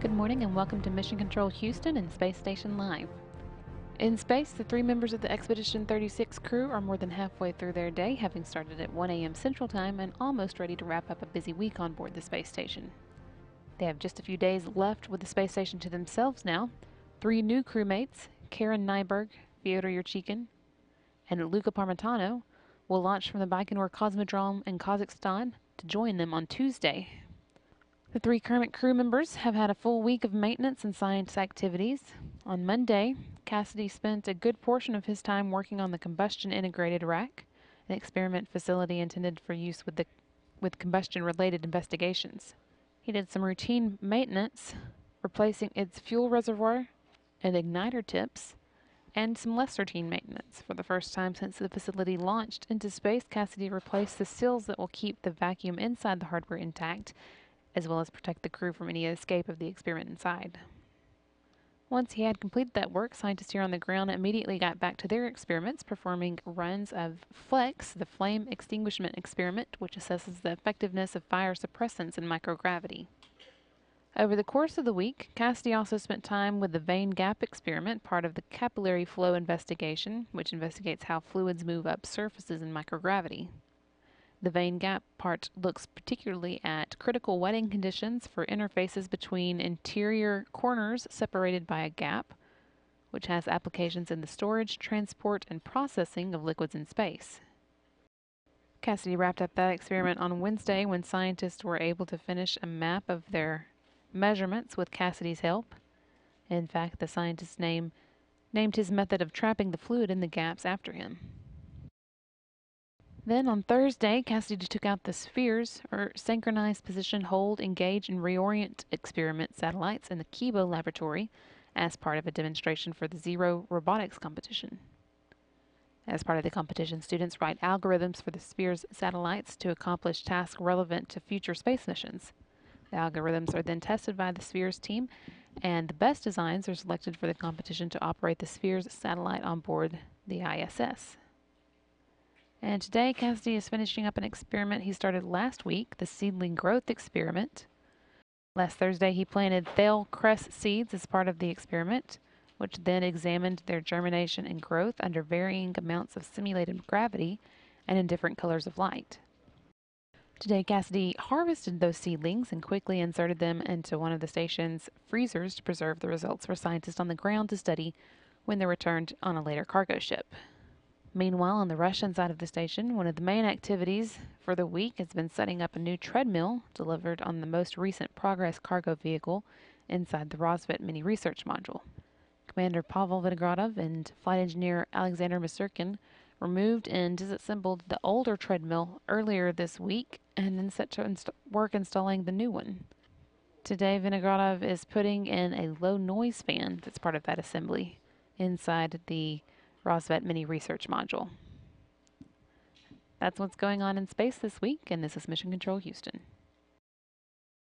Good morning and welcome to Mission Control Houston and Space Station Live. In space, the 3 members of the Expedition 36 crew are more than halfway through their day, having started at 1 a.m. Central Time and almost ready to wrap up a busy week on board the space station. They have just a few days left with the space station to themselves now. 3 new crewmates, Karen Nyberg, Fyodor Yurchikhin, and Luca Parmitano, will launch from the Baikonur Cosmodrome in Kazakhstan to join them on Tuesday. The 3 current crew members have had a full week of maintenance and science activities. On Monday, Cassidy spent a good portion of his time working on the Combustion Integrated Rack, an experiment facility intended for use with combustion-related investigations. He did some routine maintenance, replacing its fuel reservoir and igniter tips, and some less routine maintenance. For the first time since the facility launched into space, Cassidy replaced the seals that will keep the vacuum inside the hardware intact, as well as protect the crew from any escape of the experiment inside. Once he had completed that work, scientists here on the ground immediately got back to their experiments, performing runs of FLEX, the Flame Extinguishment Experiment, which assesses the effectiveness of fire suppressants in microgravity. Over the course of the week, Cassidy also spent time with the Vein Gap Experiment, part of the Capillary Flow Investigation, which investigates how fluids move up surfaces in microgravity. The vein gap part looks particularly at critical wetting conditions for interfaces between interior corners separated by a gap, which has applications in the storage, transport, and processing of liquids in space. Cassidy wrapped up that experiment on Wednesday when scientists were able to finish a map of their measurements with Cassidy's help. In fact, the scientist named his method of trapping the fluid in the gaps after him. Then on Thursday, Cassidy took out the Spheres, or Synchronized Position, Hold, Engage, and Reorient Experiment satellites in the Kibo laboratory as part of a demonstration for the Zero Robotics competition. As part of the competition, students write algorithms for the Spheres satellites to accomplish tasks relevant to future space missions. The algorithms are then tested by the Spheres team, and the best designs are selected for the competition to operate the Spheres satellite on board the ISS. And today, Cassidy is finishing up an experiment he started last week, the Seedling Growth Experiment. Last Thursday, he planted Thale cress seeds as part of the experiment, which then examined their germination and growth under varying amounts of simulated gravity and in different colors of light. Today, Cassidy harvested those seedlings and quickly inserted them into one of the station's freezers to preserve the results for scientists on the ground to study when they're returned on a later cargo ship. Meanwhile, on the Russian side of the station, one of the main activities for the week has been setting up a new treadmill delivered on the most recent Progress cargo vehicle inside the Rosvet Mini Research Module. Commander Pavel Vinogradov and Flight Engineer Alexander Masurkin removed and disassembled the older treadmill earlier this week and then set to work installing the new one. Today, Vinogradov is putting in a low noise fan that's part of that assembly inside the Rosvet Mini Research Module. That's what's going on in space this week, and this is Mission Control Houston.